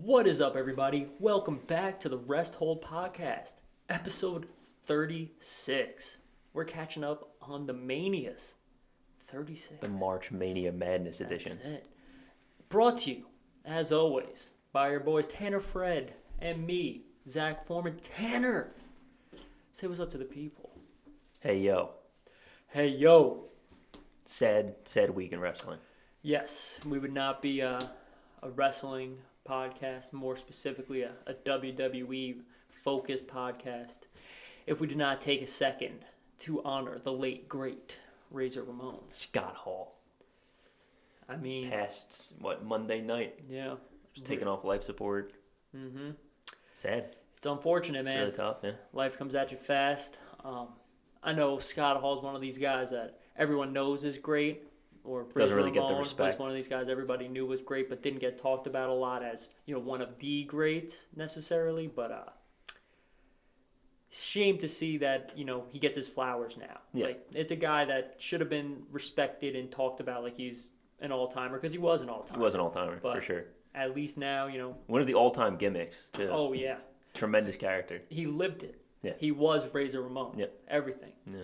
What is up, everybody? Welcome back to the Rest Hold Podcast, episode 36. We're catching up on the Manias. 36. The March Mania Madness edition. That's it. Brought to you, as always, by your boys Tanner Fred and me, Zach Foreman. Tanner, say what's up to the people. Hey, yo. Hey, yo. Sad week in wrestling. Yes, we would not be a wrestling podcast, more specifically a WWE focused podcast, if we did not take a second to honor the late great Razor Ramon. Scott Hall. I mean, Passed, Monday night? Yeah. Just taking off life support. Mm-hmm. Sad. It's unfortunate, man. It's really tough, yeah. Life comes at you fast. I know Scott Hall is one of these guys that everyone knows is great. Or doesn't really get the respect. Was one of these guys everybody knew was great, but didn't get talked about a lot as one of the greats necessarily. But shame to see that he gets his flowers now. Yeah. Like, it's a guy that should have been respected and talked about like he's an all-timer, because he was an all-timer. He was an all-timer, for sure. At least now, one of the all-time gimmicks, too. Oh, yeah. Tremendous character. He lived it. Yeah. He was Razor Ramon. Yeah. Everything. Yeah.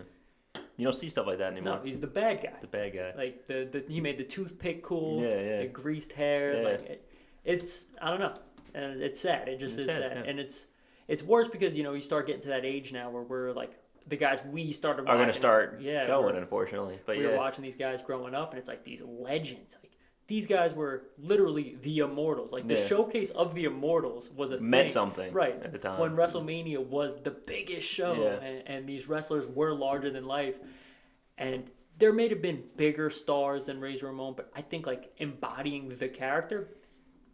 You don't see stuff like that anymore. No, he's the bad guy. The bad guy. Like, he made the toothpick cool. Yeah. The greased hair. Yeah. Like, it's, I don't know. And it's sad. It just is sad. Yeah. And it's worse because, you start getting to that age now where we're like, the guys we started watching. Are going to start going, unfortunately. But we were watching these guys growing up, and it's like these legends. Like, these guys were literally the Immortals. Like, the showcase of the Immortals was meant something right at the time. When WrestleMania was the biggest show, Yeah. and these wrestlers were larger than life. And there may have been bigger stars than Razor Ramon, but I think, like, embodying the character.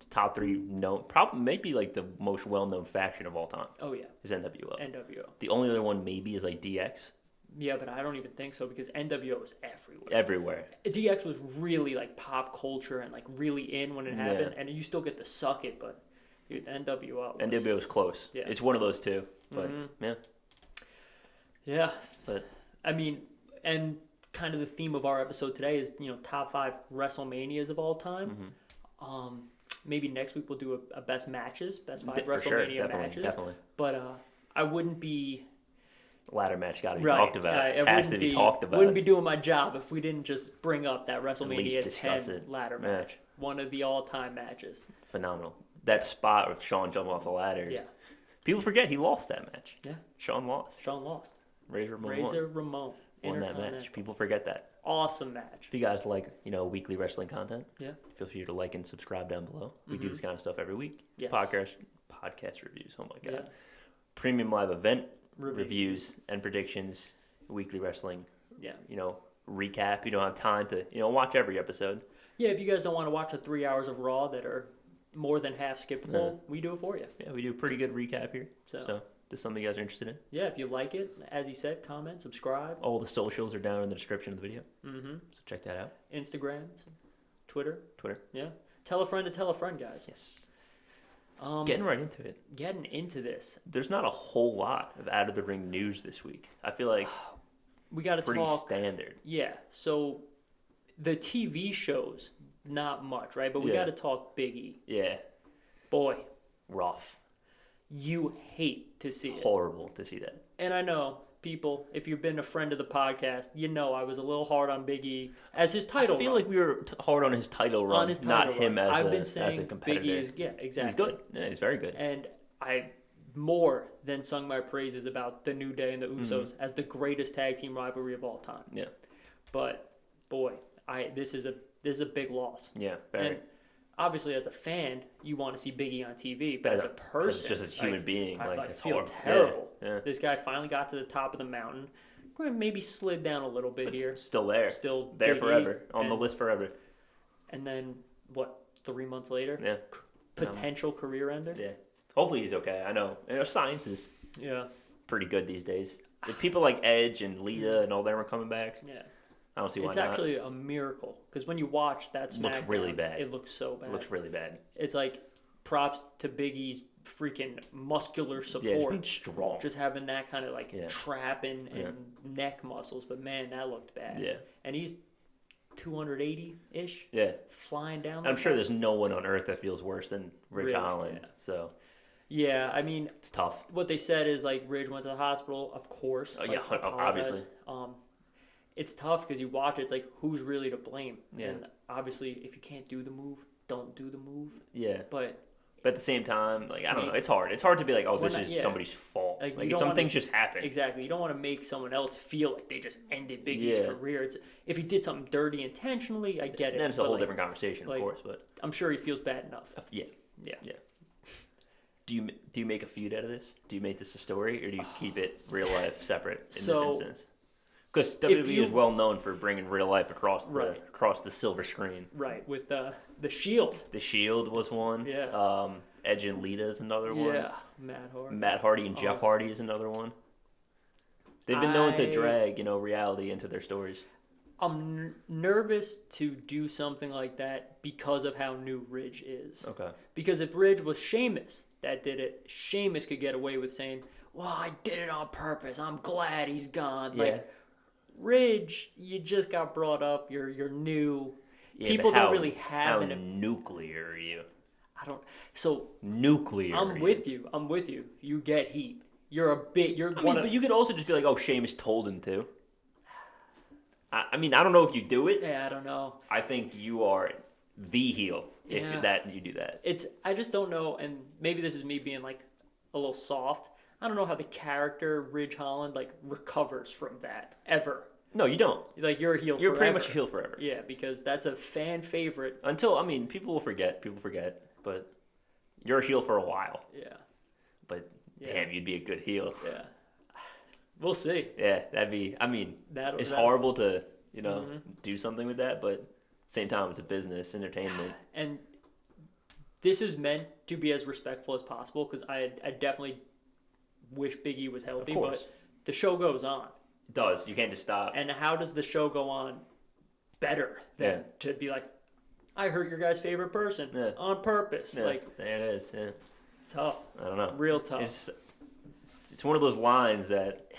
Top three known, probably maybe like the most well-known faction of all time. Oh, yeah. Is NWO. NWO. The only other one maybe is like DX. Yeah, but I don't even think so, because NWO was everywhere. Everywhere. DX was really like pop culture and like really in when it happened, and you still get to suck it, but dude, NWO. NWO was close. Yeah. It's one of those two, but yeah. Yeah. But I mean, and kind of the theme of our episode today is top 5 WrestleManias of all time. Maybe next week we'll do a best matches, best 5 WrestleMania matches. Definitely. But I wouldn't be. Ladder match got to be talked about. Has to be talked about. Wouldn't be doing my job if we didn't just bring up that WrestleMania 10 ladder match. One of the all-time matches. Phenomenal. That spot of Shawn jumping off the ladder. Yeah. People forget he lost that match. Yeah. Shawn lost. Razor Ramon won that match. People forget that. Awesome match. If you guys like, weekly wrestling content, feel free to like and subscribe down below. We do this kind of stuff every week. Yes. Podcast reviews. Oh my God. Yeah. Premium live event reviews and predictions, weekly wrestling, recap. You don't have time to, watch every episode. Yeah, if you guys don't want to watch the 3 hours of Raw that are more than half skippable, we do it for you. Yeah, we do a pretty good recap here. So this is something you guys are interested in? Yeah, if you like it, as you said, comment, subscribe. All the socials are down in the description of the video. So check that out. Instagram, Twitter. Yeah. Tell a friend, guys. Yes. Getting right into it. Getting into this. There's not a whole lot of out of the ring news this week. I feel like we got to pretty talk standard. Yeah. So the TV shows, not much, right? But we got to talk Big E. Yeah. Boy, rough. You hate to see it. Horrible to see that. And I know people, if you've been a friend of the podcast, I was a little hard on Big E as his title run. I feel like we were hard on his title run, not him as a competitor. Big E is, exactly. He's good. Yeah, he's very good. And I more than sung my praises about the New Day and the Usos as the greatest tag team rivalry of all time. Yeah. But boy, this is a big loss. Yeah, very. And obviously, as a fan, you want to see Big E on TV, but as a person, just as a human being, I it's feel horrible. terrible. Yeah. This guy finally got to the top of the mountain. Maybe slid down a little bit but here. Still there. Still there Big forever. E, on the list forever. And then, 3 months later? Yeah. Potential career ender? Yeah. Hopefully he's okay. I know. Science is pretty good these days. If people like Edge and Lita and all them are coming back, I don't see why not. It's actually a miracle, because when you watch that SmackDown, looks really bad. It looks so bad. It looks really bad. It's like props to Big E's freaking muscular support. Yeah, just being strong. Just having that kind of trap and neck muscles. But man, that looked bad. Yeah. And he's 280-ish. Yeah. Flying down. I'm sure there's no one on earth that feels worse than Ridge Holland. Yeah. So. Yeah, I mean, it's tough. What they said is like Ridge went to the hospital, of course. Obviously. It's tough because you watch it. It's like who's really to blame? Yeah. And obviously, if you can't do the move, don't do the move. Yeah. But at the same time, like I don't know, it's hard. It's hard to be like, oh, this is somebody's fault. Like some things just happen. Exactly. You don't want to make someone else feel like they just ended Big E's career. It's if he did something dirty intentionally, I get it. Then it's a whole different conversation, of course. But I'm sure he feels bad enough. Yeah. Do you make a feud out of this? Do you make this a story, or do you keep it real life separate in this instance? Because WWE is well known for bringing real life across the silver screen. Right, with the Shield. The Shield was one. Yeah. Edge and Lita is another one. Yeah, Matt Hardy. Matt Hardy and Jeff Hardy is another one. They've been known to drag, reality into their stories. I'm nervous to do something like that because of how new Ridge is. Okay. Because if Ridge was Sheamus that did it, Sheamus could get away with saying, well, I did it on purpose. I'm glad he's gone. Yeah. Like, Ridge, you just got brought up. You're new. Yeah, people don't really have how nuclear are you? I don't. So nuclear. I'm with you. I'm with you. You get heat. You're a bit. But you could also just be like, oh, Sheamus told him to. I mean, I don't know if you do it. Yeah, I don't know. I think you are the heel if you do that. I just don't know, and maybe this is me being like a little soft. I don't know how the character Ridge Holland like recovers from that ever. No, you don't. Like you're a heel. You're forever. pretty much a heel forever. Yeah, because that's a fan favorite. Until people will forget. People forget, but you're a heel for a while. Yeah. But damn, you'd be a good heel. Yeah. We'll see. Yeah, that'd be. I mean, it's horrible to do something with that, but at the same time, it's a business, entertainment, and this is meant to be as respectful as possible because I definitely wish Big E was healthy, but the show goes on. It does. You can't just stop. And how does the show go on better than to be like, I hurt your guy's favorite person on purpose? Yeah. Like there it is. Yeah. Tough. I don't know. Real tough. It's one of those lines that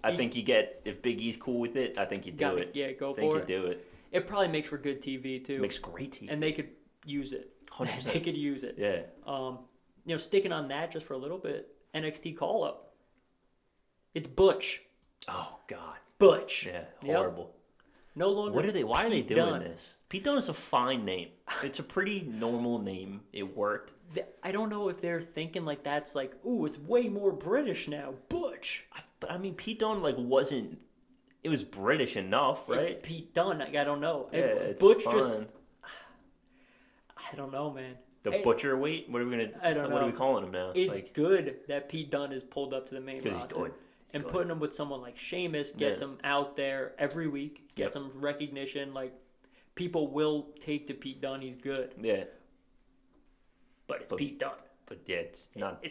I think you get if Big E's cool with it. I think you do it. Yeah, go for it. I think you do it. It probably makes for good TV too. It makes great TV. And they could use it. 100%. They could use it. Yeah. Sticking on that just for a little bit. NXT call up. It's Butch. Oh God. Butch. Yeah. Horrible. No longer. Why are they doing this? Pete Dunne is a fine name. It's a pretty normal name. It worked. I don't know if they're thinking like that's like, ooh, it's way more British now. Butch. But I mean, Pete Dunne wasn't. It was British enough, right? It's Pete Dunne. I don't know. Yeah, it's Butch fun. just. I don't know, man. The butcher weight. What are we gonna? I don't know. What are we calling him now? It's good that Pete Dunne is pulled up to the main roster. He's good. And putting him with someone like Sheamus gets him out there every week, gets him recognition. Like, people will take to Pete Dunne. He's good. Yeah. But it's Pete Dunne. But yeah, it's not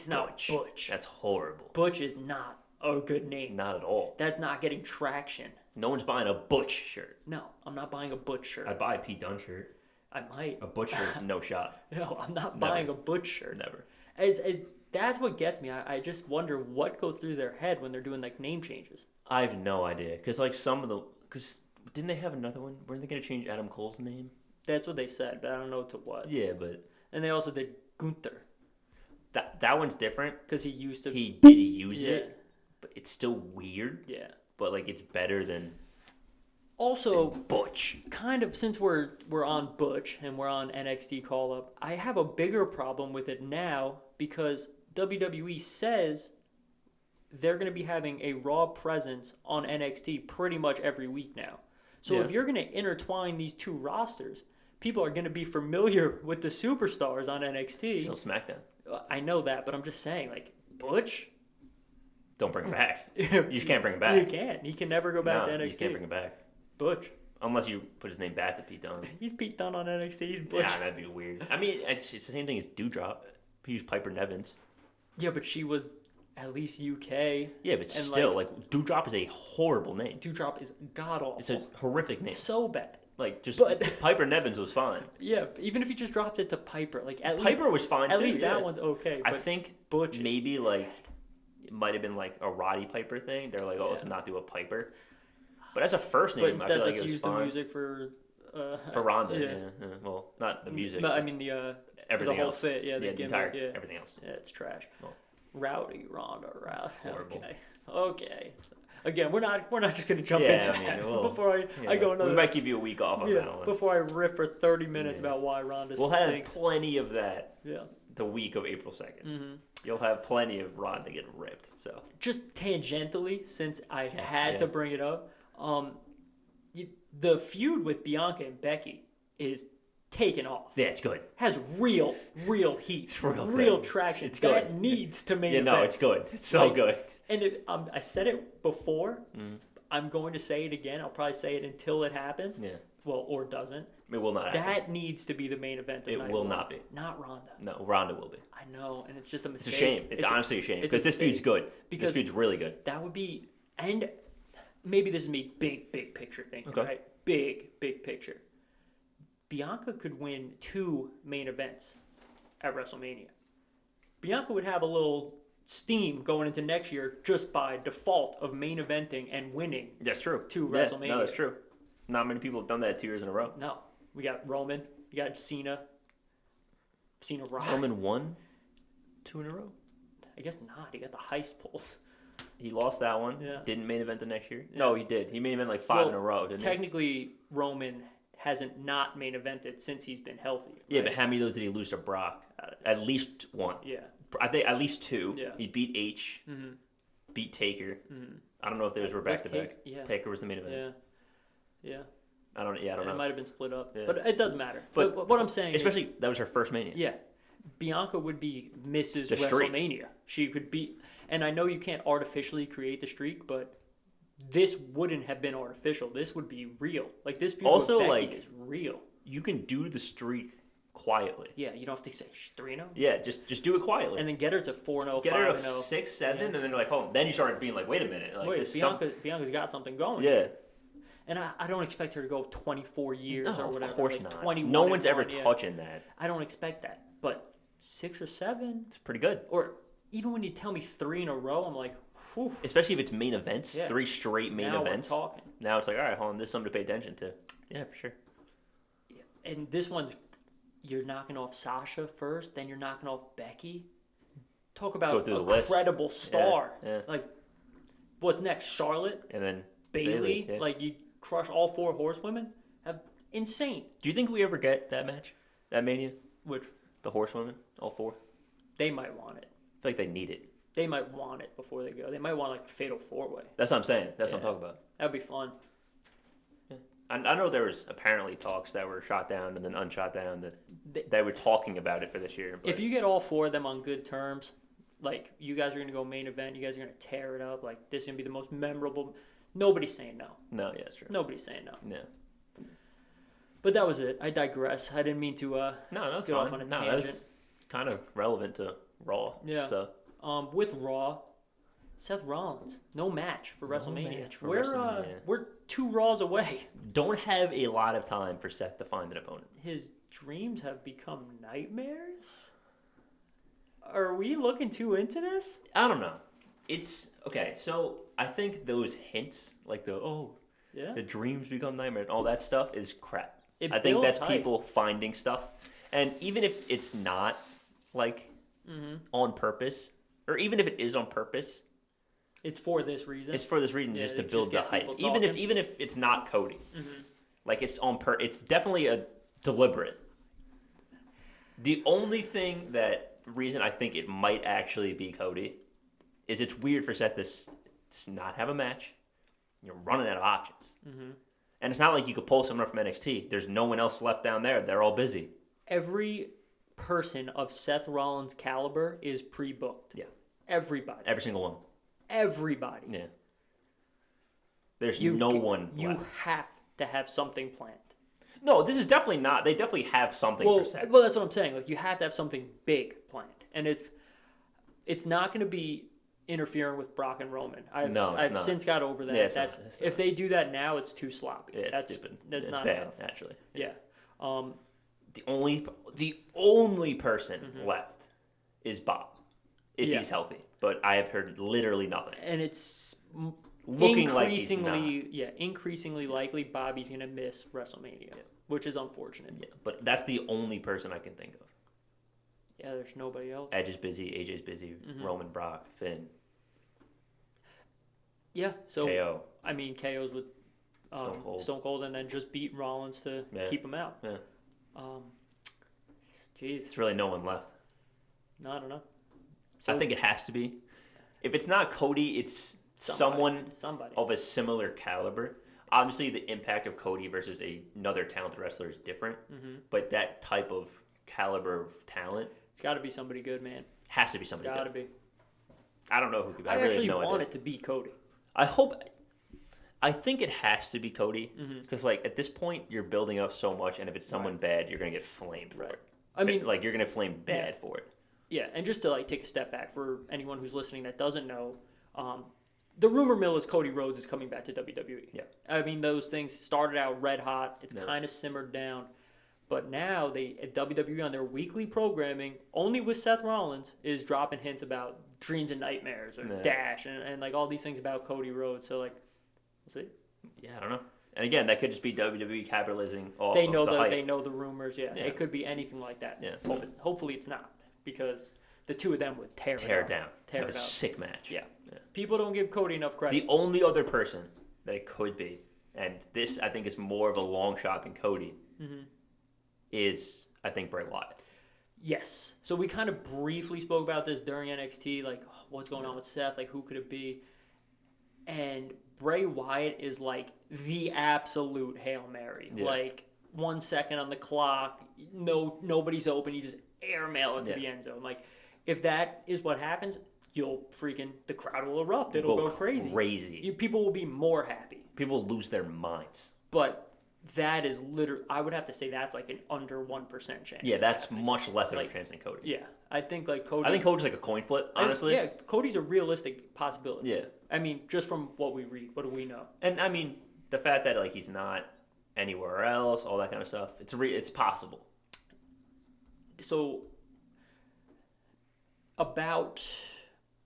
Butch. That's horrible. Butch is not a good name. Not at all. That's not getting traction. No one's buying a Butch shirt. No, I'm not buying a Butch shirt. I'd buy a Pete Dunne shirt. I might. A Butch shirt, no shot. No, I'm not buying a Butch shirt. Never. That's what gets me. I just wonder what goes through their head when they're doing like name changes. I have no idea. Because like because didn't they have another one? Weren't they going to change Adam Cole's name? That's what they said, but I don't know to what. Yeah, but. And they also did Gunther. That one's different. Because he used to. He did use it, but it's still weird. Yeah. But like it's better than. Also, Butch. Kind of, since we're on Butch and we're on NXT call up, I have a bigger problem with it now because WWE says they're going to be having a Raw presence on NXT pretty much every week now. So if you're going to intertwine these two rosters, people are going to be familiar with the superstars on NXT. Still SmackDown. I know that, but I'm just saying, like, Butch? Don't bring him back. You just can't bring him back. You can't. He can never go back to NXT. You just can't bring him back. Butch. Unless you put his name back to Pete Dunne. He's Pete Dunne on NXT. He's Butch. Yeah, that'd be weird. I mean, it's the same thing as Doudrop. He used Piper Nevins. Yeah, but she was at least UK. Yeah, but still, like Doudrop is a horrible name. Doudrop is god-awful. It's a horrific name. So bad. Like, Piper Nevins was fine. Yeah, even if he just dropped it to Piper. Like, Piper was fine, too. At least that one's okay. I think Butch maybe, like, it might have been, like, a Roddy Piper thing. They're like, let's not do a Piper. But as a first name, but instead, I feel like it was use fine. The music for For Ronda, yeah. Well, not the music. But I mean the everything the whole else. fit, the gimmick, entire, everything else. Yeah, it's trash. Well, Rowdy Ronda. horrible. Okay. Again, we're not just gonna jump into that before I go another. We might give you a week off on that one. Before I riff for 30 minutes about why Ronda. We'll have plenty of that. Yeah. The week of April 2nd. You'll have plenty of Ronda getting ripped. So just tangentially, since I had to bring it up, the feud with Bianca and Becky is taken off. Yeah, it's good. Has real heat, real traction. It's good. That needs to main event. No, it's good. It's so good. And I said it before. I'm going to say it again. I'll probably say it until it happens. Yeah. Well, or doesn't. It will not happen. That needs to be the main event. It will not be. Not Ronda. No, Ronda will be. I know, and it's just a mistake. It's a shame. It's honestly a shame because this feud's good. This feud's really good. That would be, and maybe this is me big picture thinking, right? Big picture. Bianca could win 2 main events at WrestleMania. Bianca would have a little steam going into next year just by default of main eventing and winning. That's true. 2 WrestleManias. No, that's true. Not many people have done that 2 years in a row. No. We got Roman. You got Cena. Cena Rock. Roman won 2 in a row? I guess not. He got the heist pulls. He lost that one. Yeah. Didn't main event the next year. Yeah. No, he did. He main event like 5 in a row, didn't technically, Roman hasn't not main evented since he's been healthy. Right? Yeah, but how many of those did he lose to Brock? At least 1. Yeah. I think at least 2. Yeah. He beat H. Beat Taker. I don't know if those were back to back. Taker was the main event. Yeah. I don't know. It might have been split up, but it doesn't matter. But what I'm saying, especially that was her first Mania. Yeah, Bianca would be Mrs. WrestleMania. She could be, and I know you can't artificially create the streak, but this wouldn't have been artificial. This would be real. Like this feud also with Becky is real. You can do the streak quietly. Yeah, you don't have to say she's 3-0. Yeah, just do it quietly, and then get her to 4-0, get her to 6, 7, and then you're like, oh, then you start being like, wait a minute, like Bianca's got something going. Yeah. And I don't expect her to go 24 years or whatever. Of course not. No one's ever touching that. I don't expect that. But 6 or 7. It's pretty good. Or even when you tell me 3 in a row, I'm like, whew. Especially if it's main events. 3 straight main events. We're talking. Now it's like, all right, hold on, there's something to pay attention to. Yeah, for sure. Yeah. And this one's, you're knocking off Sasha first, then you're knocking off Becky. Talk about a credible star. Yeah. Like, what's next? Charlotte? And then Bayley? Yeah. Like, you crush all 4 horsewomen? Insane. Do you think we ever get that match? That Mania? Which? The horsewomen? All 4? They might want it. I feel like they need it. They might want it before they go. They might want like a fatal 4-way. That's what I'm saying. That's what I'm talking about. That'd be fun. Yeah. I know there was apparently talks that were shot down and then unshot down that they were talking about it for this year. But if you get all 4 of them on good terms, like you guys are going to go main event, you guys are going to tear it up, like this is going to be the most memorable. Nobody's saying no. No, yeah, that's true. Nobody's saying no. Yeah. But that was it. I digress. I didn't mean to go off on a tangent. That was kind of relevant to Raw. Yeah. So with Raw, Seth Rollins, no match for WrestleMania. We're 2 Raws away. Don't have a lot of time for Seth to find an opponent. His dreams have become nightmares? Are we looking too into this? I don't know. It's okay. So I think those hints, like the dreams become nightmares, all that stuff is crap. I think that's people finding stuff, and even if it's not like on purpose, or even if it is on purpose, it's for this reason. It's for this reason, just to build the hype. Even if it's not Cody, like it's on it's definitely a deliberate. The only reason I think it might actually be Cody is it's weird for Seth to not have a match. You're running out of options. And it's not like you could pull someone from NXT. There's no one else left down there. They're all busy. Every person of Seth Rollins' caliber is pre-booked. Yeah. Everybody. Every single one. Everybody. Yeah. There's no one left. You have to have something planned. No, this is definitely not. They definitely have something for Seth. Well, that's what I'm saying. Like, you have to have something big planned. And it's not going to be interfering with Brock and Roman. I've since got over that. Yeah, if they do that now, it's too sloppy. Yeah, it's stupid. That's it's not bad, enough. Actually. Yeah. The only person left is Bob, if he's healthy. But I have heard literally nothing. And it's looking like he's not. Increasingly likely Bobby's going to miss WrestleMania. Yeah. which is unfortunate. Yeah, but that's the only person I can think of. Yeah, there's nobody else. Edge is busy, AJ's busy, Roman, Brock, Finn. Yeah, so KO. I mean, KO's with Stone Cold, and then just beat Rollins to keep him out. Yeah. Jeez. It's really no one left. No, I don't know. So I think it has to be. If it's not Cody, it's somebody of a similar caliber. Obviously, the impact of Cody versus another talented wrestler is different, but that type of caliber of talent, it's got to be somebody good, man. Has to be somebody good. Got to be. I don't know who could be. I really actually have no want idea. it to be Cody. I think it has to be Cody because, like, at this point, you're building up so much, and if it's someone bad, you're gonna get flamed for it. I mean, like, you're gonna flame bad for it. Yeah, and just to like take a step back for anyone who's listening that doesn't know, the rumor mill is Cody Rhodes is coming back to WWE. Yeah, I mean those things started out red hot. It's kind of simmered down, but now they at WWE on their weekly programming, only with Seth Rollins, is dropping hints about dreams and nightmares or Dash and like all these things about Cody Rhodes. So like, we'll see. Yeah, I don't know. And again, that could just be WWE capitalizing off they of know the hype. They know the rumors. Yeah, it could be anything like that. Yeah, hopefully it's not because the two of them would tear it down. Have a sick match. Yeah. People don't give Cody enough credit. The only other person that it could be, and this I think is more of a long shot than Cody, is I think Bray Wyatt. Yes. So we kind of briefly spoke about this during NXT, like what's going on with Seth, like who could it be? And Bray Wyatt is like the absolute Hail Mary. Yeah. Like 1 second on the clock, nobody's open, you just airmail into the end zone. Like if that is what happens, the crowd will erupt. It'll go crazy. People will be more happy. People will lose their minds. But that is literally, I would have to say that's like an under 1% chance. Yeah, that's much less of a chance than Cody. Yeah, I think Cody. I think Cody's like a coin flip, honestly. Cody's a realistic possibility. Yeah. I mean, just from what we read, what do we know? And I mean, the fact that like he's not anywhere else, all that kind of stuff, it's possible. So, about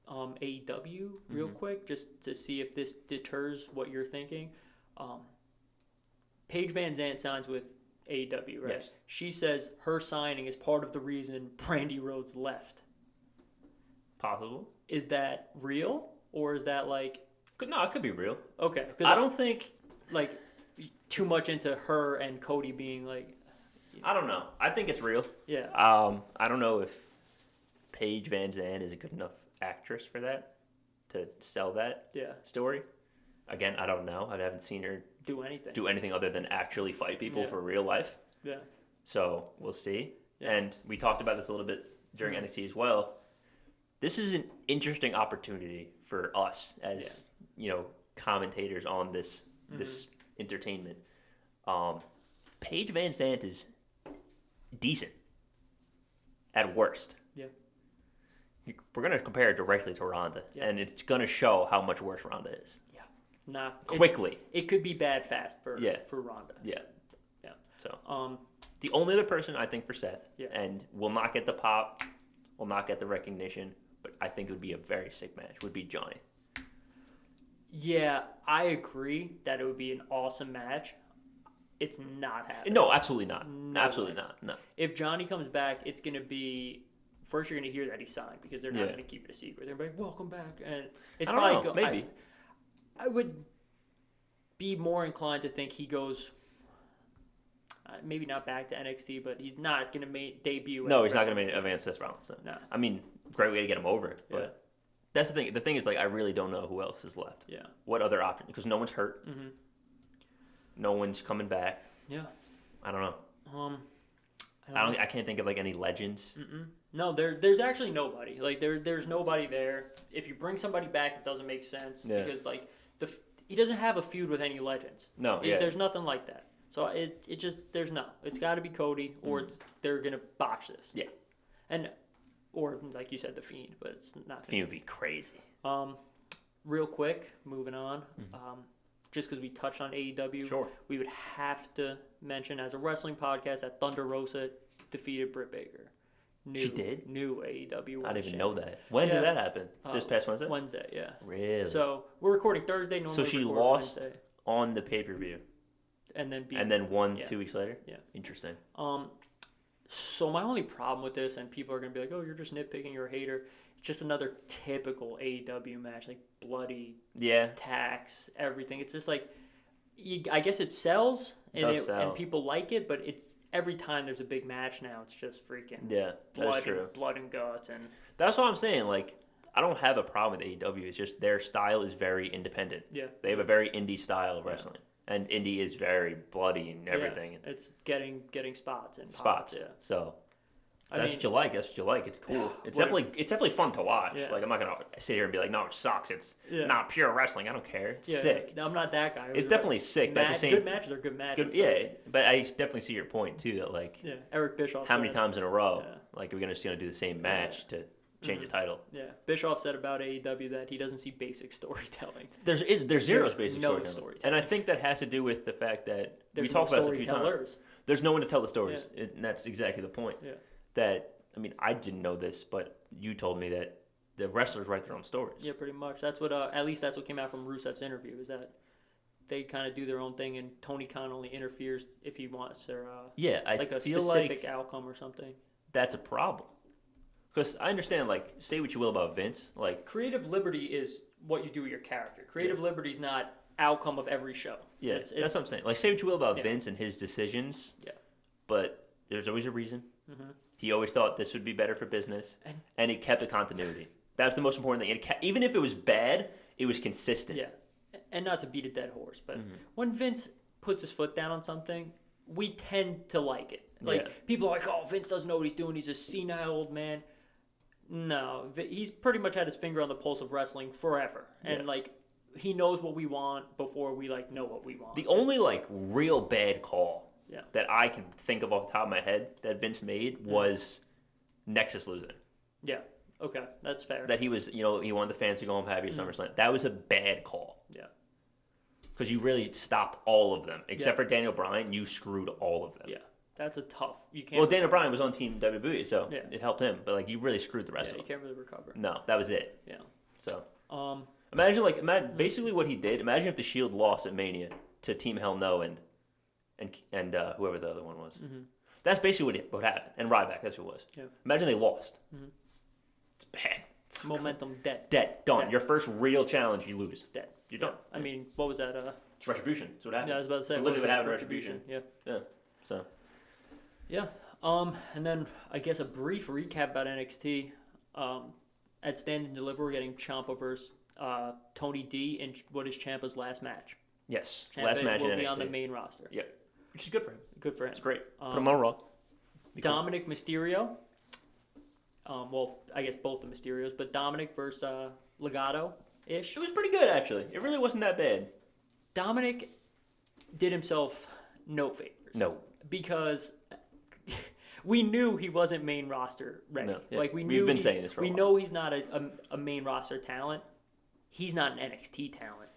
AEW, real quick, just to see if this deters what you're thinking. Paige Van Zandt signs with AEW, right? Yes. She says her signing is part of the reason Brandy Rhodes left. Possible. Is that real? Or is that like... No, it could be real. Okay. I don't think... Like, too much into her and Cody being like... I don't know. I think it's real. Yeah. I don't know if Paige Van Zandt is a good enough actress for that, to sell that story. Again, I don't know. I haven't seen her do anything other than actually fight people for real life. Yeah. So we'll see. Yeah. And we talked about this a little bit during NXT as well. This is an interesting opportunity for us as commentators on this entertainment. Paige Van Zandt is decent at worst. Yeah. We're going to compare it directly to Ronda, and it's going to show how much worse Ronda is. Yeah. Quickly. It could be bad fast for Ronda. Yeah. Yeah. So, the only other person I think for Seth, and will not get the pop, will not get the recognition, but I think it would be a very sick match, would be Johnny. Yeah, I agree that it would be an awesome match. It's not happening. No, absolutely not. Absolutely not. No. If Johnny comes back, it's going to be... First, you're going to hear that he signed because they're not going to keep it a secret. They're going to be like, welcome back. And it's I don't know. Maybe. I would be more inclined to think he goes... maybe not back to NXT, but he's not going to debut. No, he's not going to advance Seth Rollins. No. I mean, great way to get him over. But that's the thing. The thing is, like, I really don't know who else is left. Yeah. What other option? Because no one's hurt. Mm-hmm. No one's coming back. Yeah. I don't know. I can't think of like any legends. Mm-mm. No, there's actually nobody. Like there's nobody there. If you bring somebody back, it doesn't make sense because like he doesn't have a feud with any legends. No, there's nothing like that. So it just it's got to be Cody or they're gonna botch this. Yeah, or like you said, the Fiend, but it's not. The Fiend would be crazy. Real quick, moving on. Just because we touched on AEW, we would have to mention as a wrestling podcast that Thunder Rosa defeated Britt Baker. She did? New AEW. I didn't even know that. When did that happen? This past Wednesday? Wednesday, yeah. Really? So we're recording Thursday. So she lost on the pay-per-view. and then won 2 weeks later. Yeah, interesting. So my only problem with this, and people are gonna be like, "Oh, you're just nitpicking, you're a hater." It's just another typical AEW match, like bloody, tax, everything. It's just like, I guess it sells, and people like it, but it's every time there's a big match now, it's just freaking blood and guts, and that's what I'm saying. Like, I don't have a problem with AEW. It's just their style is very independent. Yeah, they have a very indie style of wrestling. And indie is very bloody and everything. Yeah, it's getting spots and spots. Yeah. So that's what you like. That's what you like. It's cool. It's definitely fun to watch. Yeah. Like, I'm not gonna sit here and be like, no, it sucks. It's not pure wrestling. I don't care. It's sick. No, I'm not that guy. It's definitely sick. But at the same, good matches are good matches. But I definitely see your point too. That like, Eric Bischoff. How many times in a row? Like, we're gonna do the same match to change the title. Yeah, Bischoff said about AEW that he doesn't see basic storytelling. There's zero basic storytelling. And I think that has to do with the fact that we talked about this a few times. There's no one to tell the stories, and that's exactly the point. Yeah. That, I mean, I didn't know this, but you told me that the wrestlers write their own stories. Yeah, pretty much. That's what at least that's what came out from Rusev's interview, is that they kind of do their own thing, and Tony Khan only interferes if he wants their a specific outcome or something. That's a problem. Because I understand, like, say what you will about Vince. Like, creative liberty is what you do with your character. Creative liberty is not outcome of every show. Yeah, that's what I'm saying. Like, say what you will about Vince and his decisions. Yeah. But there's always a reason. Mm-hmm. He always thought this would be better for business. And he kept the continuity. That's the most important thing. Even if it was bad, it was consistent. Yeah. And not to beat a dead horse, but when Vince puts his foot down on something, we tend to like it. Like, people are like, oh, Vince doesn't know what he's doing. He's a senile old man. No, he's pretty much had his finger on the pulse of wrestling forever, and like, he knows what we want before we like know what we want. The only like real bad call that I can think of off the top of my head that Vince made was Nexus losing. Yeah, okay, that's fair. That he was, he wanted the fans to go home happy at SummerSlam. That was a bad call. Yeah, because you really stopped all of them except for Daniel Bryan. You screwed all of them. Yeah. That's a tough. You can't. Well, Daniel Bryan was on Team WWE, so it helped him. But like, you really screwed the rest of them. You can't really recover. No, that was it. Yeah. So, imagine basically what he did. Imagine if the Shield lost at Mania to Team Hell No and whoever the other one was. Mm-hmm. That's basically what happened. And Ryback, that's who it was. Yeah. Imagine they lost. Mm-hmm. It's bad. It's momentum dead. Done. Dead. Your first real challenge, you lose. Dead. You're done. I mean, what was that? It's Retribution. That's what happened. Yeah, I was about to say. So literally what happened to Retribution. Yeah. Yeah. So. Yeah, and then I guess a brief recap about NXT. At Stand and Deliver, we're getting Ciampa versus Tony D in what is Ciampa's last match. Yes, Ciampa last match in NXT. will be on the main roster. Yep, which is good for him. Good for him. It's great. Put him on Raw. Dominic Mysterio. Well, I guess both the Mysterios, but Dominic versus Legado-ish. It was pretty good, actually. It really wasn't that bad. Dominic did himself no favors. No. Because we knew he wasn't main roster ready. No, yeah. We've been saying this for a while. We know he's not a main roster talent. He's not an NXT talent.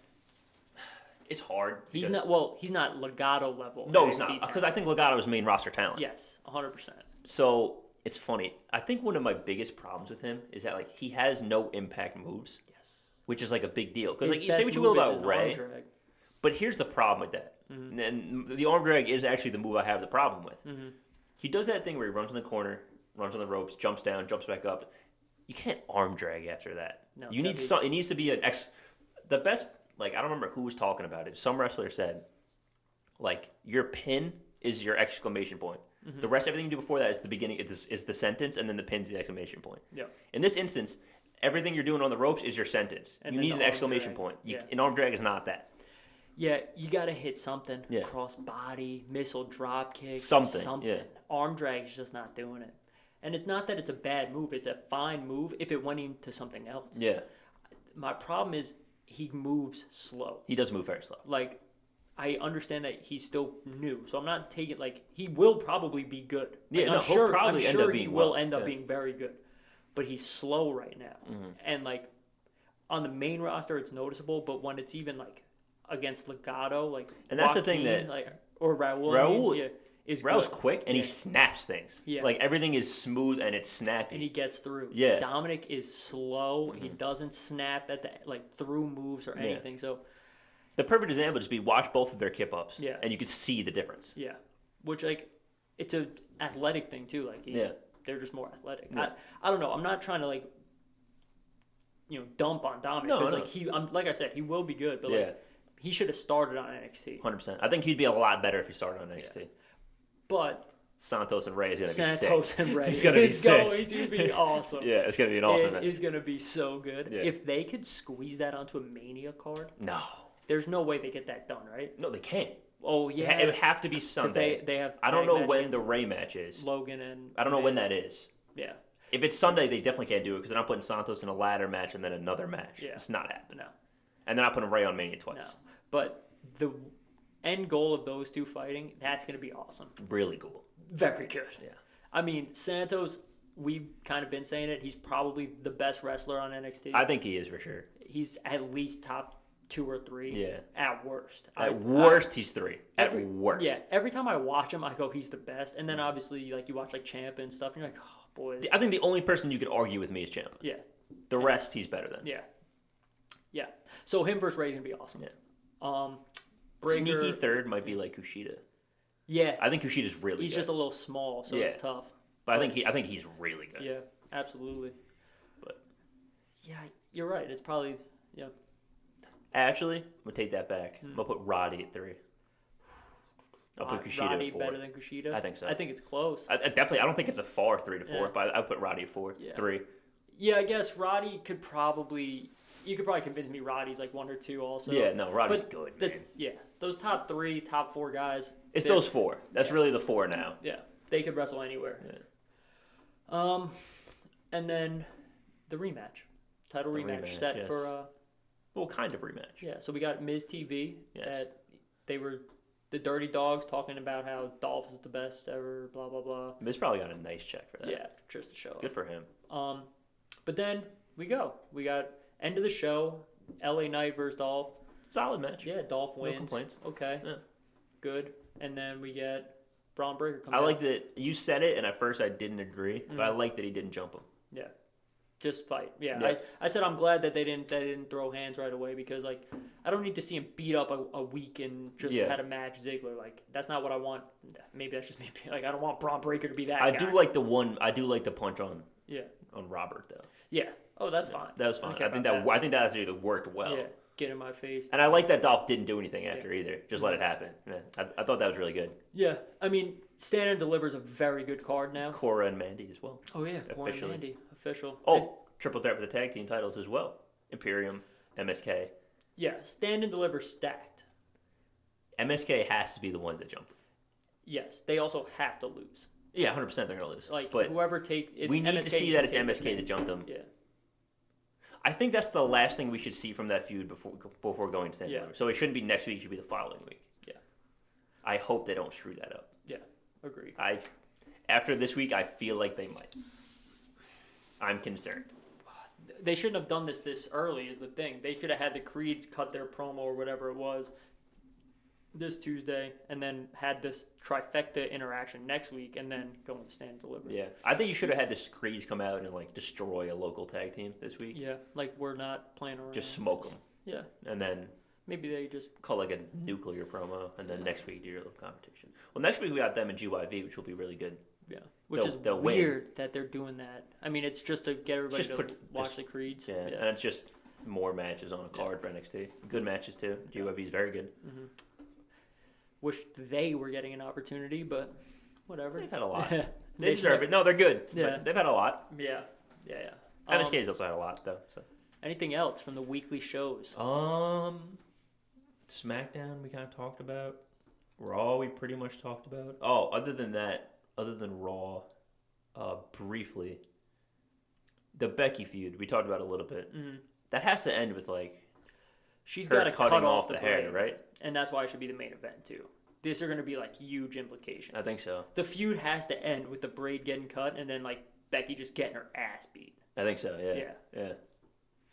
It's hard. He's not Legado level. No, he's not. Because I think Legado is main roster talent. Yes, 100%. So it's funny. I think one of my biggest problems with him is that like he has no impact moves. Yes. Which is like a big deal. Because like, you say what you will about Ray. But here's the problem with that. Mm-hmm. And the arm drag is actually the move I have the problem with. Mm-hmm. He does that thing where he runs in the corner, runs on the ropes, jumps down, jumps back up. You can't arm drag after that. No, you need some. It needs to be the best. Like, I don't remember who was talking about it. Some wrestler said, like, your pin is your exclamation point. Mm-hmm. The rest, everything you do before that is the beginning. Is the sentence, and then the pin's the exclamation point. Yeah. In this instance, everything you're doing on the ropes is your sentence. And you need an exclamation point. An arm drag is not that. Yeah, you got to hit something. Yeah. Cross body, missile drop kick. Something. Yeah. Arm drag is just not doing it. And it's not that it's a bad move. It's a fine move if it went into something else. Yeah. My problem is he moves slow. He does move very slow. Like, I understand that he's still new. So I'm not taking, like, he will probably be good. Like, yeah, no, he'll probably end up being he will end up being very good. But he's slow right now. Mm-hmm. And, like, on the main roster, it's noticeable. But when it's even, like, against Legado, like, and that's Joaquin, the thing that, like, or Raul is Raul's quick and he snaps things. Yeah. Like, everything is smooth and it's snappy. And he gets through. Yeah. Dominic is slow. Mm-hmm. He doesn't snap at the through moves or anything. So The perfect example would just be watch both of their kip-ups. Yeah. And you can see the difference. Yeah. Which, like, it's an athletic thing, too. Like, they're just more athletic. Yeah. I don't know. I'm not trying to, like, dump on Dominic. Because, like I said, he will be good. But, like, he should have started on NXT. 100%. I think he'd be a lot better if he started on NXT. Yeah. But Santos and Rey is going to be sick. Santos and Rey is going to be awesome. Yeah, it's going to be an awesome match. It is going to be so good. Yeah. If they could squeeze that onto a Mania card. No. There's no way they get that done, right? No, they can't. Oh, yeah. It would have to be Sunday. They have. I don't know when the Rey match is. Logan and. I don't know when that is. Yeah. If it's Sunday, they definitely can't do it because they're not putting Santos in a ladder match and then another match. Yeah. It's not happening. No. And they're not putting Rey on Mania twice. No. But the end goal of those two fighting, that's going to be awesome. Really cool. Very good. Yeah. I mean, Santos, we've kind of been saying it. He's probably the best wrestler on NXT. I think he is for sure. He's at least top 2 or 3. Yeah. At worst. At worst, he's 3. At worst. Yeah. Every time I watch him, I go, he's the best. And then obviously, like, you watch, like, Ciampa and stuff, and you're like, oh, boys. I think the only person you could argue with me is Ciampa. Yeah. The rest, he's better than. Yeah. Yeah. So him versus Rey is going to be awesome. Yeah. Breaker, Sneaky third might be like Kushida. Yeah. I think Kushida's really good. He's just a little small, so it's tough. But I think he's really good. Yeah, absolutely. But yeah, you're right. It's probably Actually, I'm gonna take that back. I'm gonna put Roddy at 3. I'll put Kushida Roddy at 4. better than Kushida? I think so. I think it's close. I definitely. I don't think it's a far 3 to 4, but I'll put Roddy at 4. Yeah. 3. Yeah, I guess Roddy could probably. You could probably convince me Roddy's like 1 or 2 also. Yeah, no, Roddy's good, man. Those top 3, top 4 guys. It's those 4. That's really the 4 now. Yeah, they could wrestle anywhere. Yeah. And then the rematch. Title rematch set for... Well, kind of rematch. Yeah, so we got Miz TV. Yes. They were the Dirty Dogs talking about how Dolph is the best ever, blah, blah, blah. Miz probably got a nice check for that. Yeah, just to show up. Good for him. But then we got end of the show, LA Knight versus Dolph. Solid match. Yeah, Dolph wins. No complaints. Okay. Yeah. Good. And then we get Braun Breaker coming I like that you said it, and at first I didn't agree, but I like that he didn't jump him. Yeah. Just fight. Yeah. I said I'm glad that they didn't throw hands right away because like I don't need to see him beat up a week and just had a match Ziggler. Like that's not what I want. Maybe that's just me. Like I don't want Braun Breaker to be that guy. I do like the punch on Robert though. Yeah. Oh, that's fine. That was fine. I think that actually worked well. Yeah. Get in my face. And I like that Dolph didn't do anything after either. Just let it happen. Yeah. I thought that was really good. Yeah. I mean, Stand and Deliver's a very good card now. Cora and Mandy as well. Oh yeah, Cora and Mandy. Official. Oh, triple threat for the tag team titles as well. Imperium, MSK. Yeah, Stand and Deliver stacked. MSK has to be the ones that jumped. Yes, they also have to lose. Yeah, 100% they're going to lose. Like, but whoever takes it. We need to see that it's MSK that jumped them. Yeah. I think that's the last thing we should see from that feud before going to Stand and Deliver. So it shouldn't be next week, it should be the following week. Yeah. I hope they don't screw that up. Yeah, agreed. After this week, I feel like they might. I'm concerned. They shouldn't have done this early is the thing. They could have had the Creeds cut their promo or whatever it was this Tuesday and then had this trifecta interaction next week and then go and Stand and Deliver. Yeah. I think you should have had the Creeds come out and like destroy a local tag team this week. Yeah, like we're not playing around. Just smoke them. Yeah. And then maybe they just call like a nuclear promo and then next week do your little competition. Well, next week we got them in GYV, which will be really good. Yeah, which is weird that they're doing that. I mean, it's just to get everybody to watch the Creeds. Yeah, and it's just more matches on a card for NXT. Good matches, too. GYV is very good. Mm-hmm. Wish they were getting an opportunity, but whatever. They've had a lot. They deserve it. No, they're good. Yeah. They've had a lot. Yeah. MSK's also had a lot, though. So. Anything else from the weekly shows? SmackDown we kind of talked about. Raw we pretty much talked about. Oh, other than Raw, briefly, the Becky feud, we talked about a little bit. Mm-hmm. That has to end with, like, she's got to cut off the hair, right? And that's why it should be the main event, too. These are going to be, like, huge implications. I think so. The feud has to end with the braid getting cut and then, like, Becky just getting her ass beat. I think so, yeah.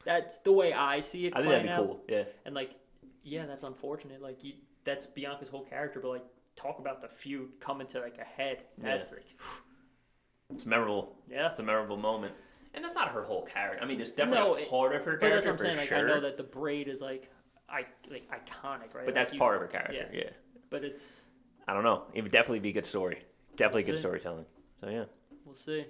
That's the way I see it. I think that'd be cool, yeah. And, like, yeah, that's unfortunate. Like, that's Bianca's whole character, but, like, talk about the feud coming to like a head. That's like it's memorable. Yeah, it's a memorable moment. And that's not her whole character. I mean, it's definitely a part of her character. But that's what I'm saying. For like sure. I know that the braid is like iconic, right? But that's part of her character, yeah. But it's... I don't know. It would definitely be a good story. Definitely good storytelling. So, yeah. We'll see.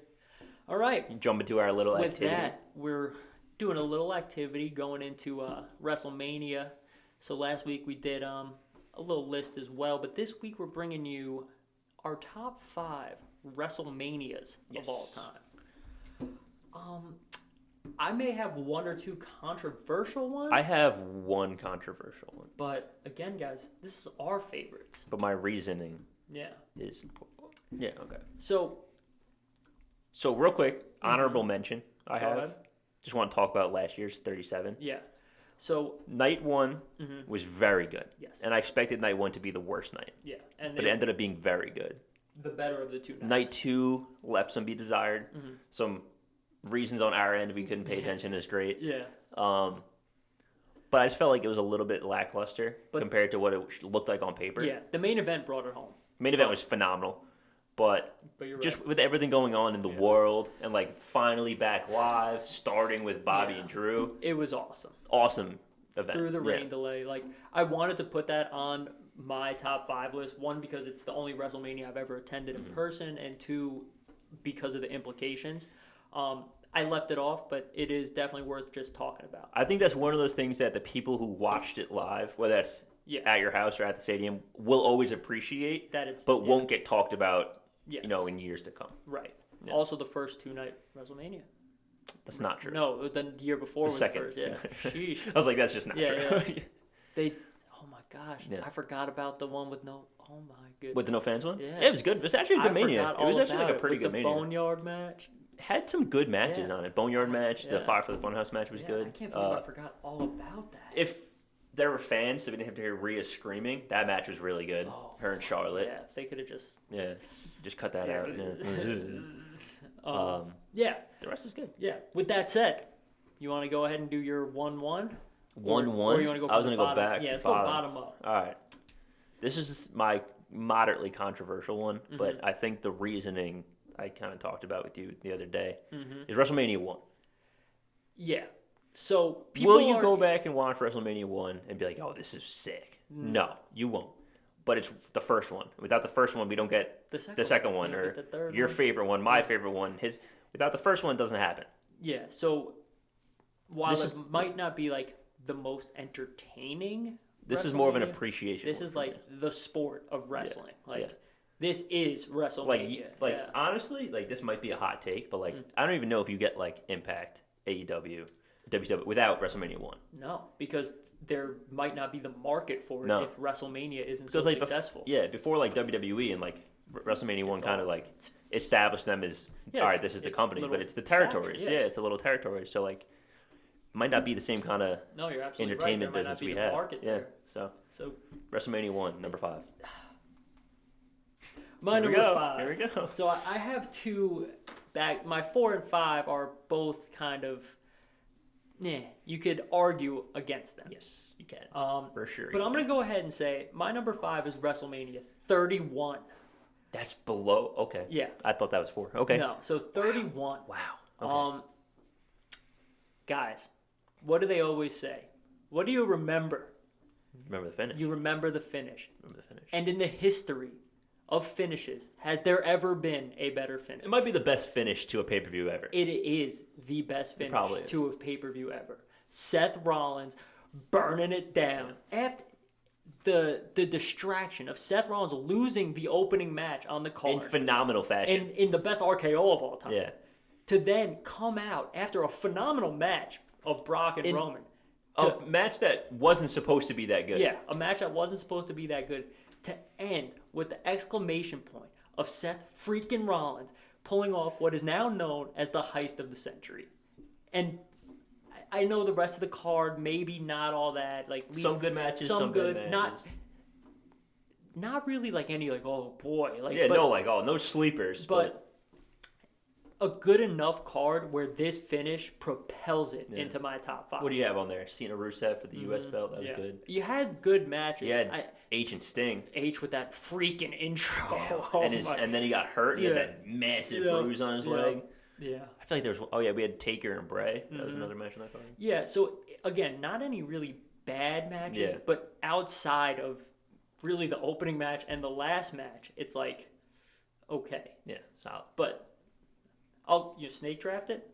All right. You jump into our little activity. With that, we're doing a little activity going into WrestleMania. So last week we did a little list as well. But this week we're bringing you our top 5 WrestleManias of all time. I may have 1 or 2 controversial ones. I have 1 controversial one. But again, guys, this is our favorites. But my reasoning is... Yeah, okay. So real quick, honorable mention I have. Just want to talk about last year's 37. Yeah. So night 1 was very good. Yes. And I expected night 1 to be the worst night. Yeah. But it ended up being very good. The better of the 2 nights. Night 2 left some be desired. Some reasons on our end we couldn't pay attention is great. Yeah. But I just felt like it was a little bit lackluster compared to what it looked like on paper. Yeah. The main event brought it home. Main event was phenomenal. But you're right. Just with everything going on in the world and like finally back live, starting with Bobby and Drew. It was awesome. Awesome event. Through the rain delay. Like, I wanted to put that on my top 5 list. 1, because it's the only WrestleMania I've ever attended in person, and 2, because of the implications. I left it off, but it is definitely worth just talking about. I think that's one of those things that the people who watched it live, whether that's at your house or at the stadium, will always appreciate, but won't get talked about, in years to come. Right. Yeah. Also, the first 2-night WrestleMania. That's not true. No, the year before was second. The first. Yeah. I was like, that's just not true. Yeah. Oh my gosh. Yeah. I forgot about the one with no. Oh my goodness. With the no fans one? Yeah. It was good. It was actually a good Mania. It was actually like a pretty good Mania. The Boneyard match. Had some good matches on it. Boneyard match, the Fire for the Funhouse match was good. I can't believe I forgot all about that. If there were fans, so we didn't have to hear Rhea screaming, that match was really good. Her and Charlotte. Yeah, if they could have just... Yeah, just cut that out. Yeah. The rest was good. Yeah. With that said, you want to go ahead and do your 1-1? 1-1? Or you want to go from I was going to go back. Yeah, let's go bottom up. All right. This is my moderately controversial one, but I think the reasoning I kind of talked about with you the other day is WrestleMania 1. Yeah. So will you go back and watch WrestleMania 1 and be like, oh, this is sick? No, you won't. But it's the first one. Without the first one, we don't get the second one, or the third your one. favorite one, my favorite one. Without the first one, it doesn't happen. Yeah. So while it might not be like the most entertaining, this is more of an appreciation. This is like the sport of wrestling. This is WrestleMania. Honestly, this might be a hot take, but I don't even know if you get Impact, AEW, WWE without WrestleMania 1. No, because there might not be the market for it if WrestleMania isn't so successful. Before WWE and WrestleMania 1 kind of established them as, all right, this is the company, but it's the territories. Faction, it's a little territory. So might not be the same kind of entertainment right. business we have. There. So WrestleMania 1, number 5. My number 5. Here we go. So I have 2 back. My 4 and 5 are both kind of, you could argue against them. Yes, you can. For sure. But I'm going to go ahead and say my number 5 is WrestleMania 31. That's below? Okay. Yeah. I thought that was 4. Okay. No, so 31. Wow. Okay. Guys, what do they always say? What do you remember? Remember the finish. You remember the finish. Remember the finish. And in the history of finishes, has there ever been a better finish? It might be the best finish to a pay-per-view ever. It is the best finish to a pay-per-view ever. Seth Rollins burning it down. After the distraction of Seth Rollins losing the opening match on the card. In phenomenal fashion. In the best RKO of all time. Yeah. To then come out after a phenomenal match of Brock and Roman. A match that wasn't supposed to be that good. Yeah, a match that wasn't supposed to be that good. To end with the exclamation point of Seth freaking Rollins pulling off what is now known as the heist of the century. And I know the rest of the card, maybe not all that. Some good matches, some good matches. Not really any oh boy. No sleepers. But a good enough card where this finish propels it into my top 5. What do you have on there? Cena Rusev for the U.S. belt. That was good. You had good matches. You had H and Sting. H with that freaking intro. Yeah. And then he got hurt. He had that massive bruise on his leg. Yeah. I feel like there was... we had Taker and Bray. That was another match on that card. Yeah, so again, not any really bad matches, but outside of really the opening match and the last match, it's like, okay. Yeah, solid. But you snake draft it?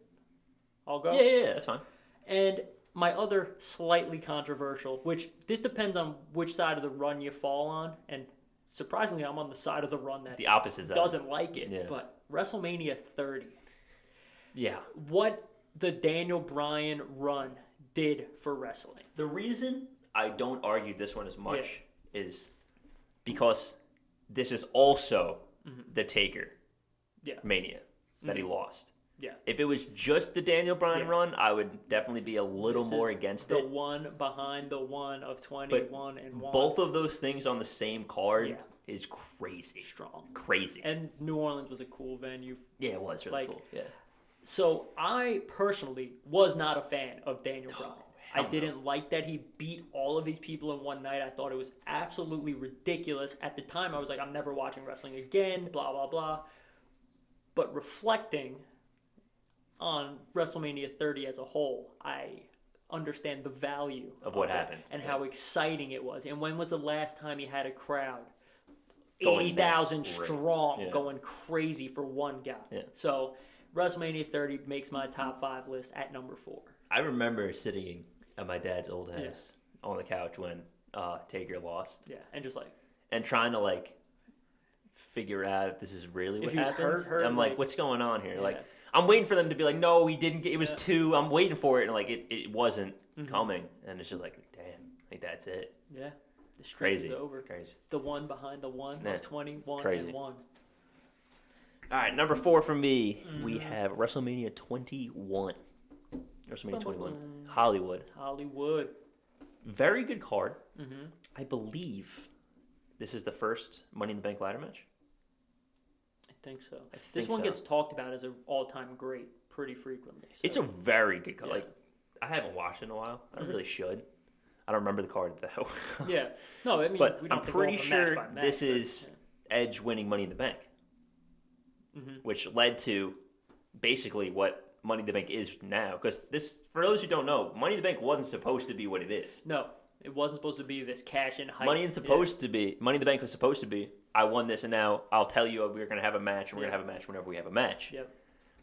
I'll go? Yeah, that's fine. And my other slightly controversial, which this depends on which side of the run you fall on, and surprisingly, I'm on the side of the run that the opposite side doesn't like it, but WrestleMania 30. Yeah. What the Daniel Bryan run did for wrestling. The reason I don't argue this one as much is because this is also the Taker Mania that he lost. Yeah. If it was just the Daniel Bryan run, I would definitely be a little more against it. The one behind the one of 21 and 1. Both of those things on the same card is crazy. Strong. Crazy. And New Orleans was a cool venue. Yeah, it was really cool. Yeah. So I personally was not a fan of Daniel Bryan. I didn't like that he beat all of these people in one night. I thought it was absolutely ridiculous. At the time, I was like, I'm never watching wrestling again, blah, blah, blah. But reflecting on WrestleMania 30 as a whole, I understand the value of what happened and how exciting it was. And when was the last time he had a crowd 80,000 strong going crazy for one guy? Yeah. So WrestleMania 30 makes my top 5 list at number 4. I remember sitting at my dad's old house on the couch when Taker lost. Yeah, and just like... And trying to like figure out if this is really what happened. Hurt, I'm like, what's going on here? Yeah. Like, I'm waiting for them to be like, no, he didn't get, it was 2. I'm waiting for it. And like, it wasn't coming. And it's just like, damn, like that's it. Yeah. The streak is over. Crazy. The one behind the one of 21 and 1. All right, number 4 for me, we have WrestleMania 21. WrestleMania 21. Hollywood. Very good card. I believe this is the first Money in the Bank ladder match. I think so. This one gets talked about as an all-time great pretty frequently. So. It's a very good card. Like, I haven't watched it in a while. I really should. I don't remember the card though. Yeah. No, I mean, but we don't I'm pretty sure this is Edge winning Money in the Bank, which led to basically what Money in the Bank is now. Because this, for those who don't know, Money in the Bank wasn't supposed to be what it is. No, it wasn't supposed to be this cash-in heist. Money in the Bank was supposed to be, I won this, and now I'll tell you we're going to have a match, and we're going to have a match whenever we have a match. Yep.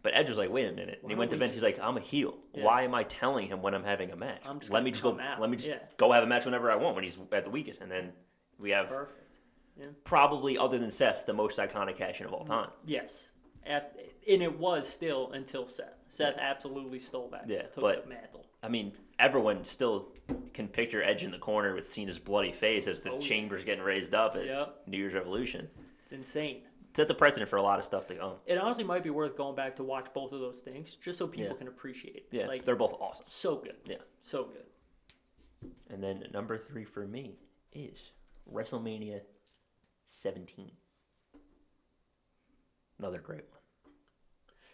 But Edge was like, wait a minute. And he went to Vince. He's like, I'm a heel. Yeah. Why am I telling him when I'm having a match? Let me just go have a match whenever I want when he's at the weakest. And then we have probably, other than Seth, the most iconic cash-in of all time. Yes. And it was still until Seth. Seth absolutely stole that. Yeah, took the mantle. I mean, everyone still can picture Edge in the corner with Cena's bloody face as the chamber's getting raised up at New Year's Revolution. It's insane. Set the precedent for a lot of stuff to come. It honestly might be worth going back to watch both of those things just so people can appreciate it. Yeah, like, they're both awesome. So good. Yeah. So good. And then number 3 for me is WrestleMania 17. Another great one.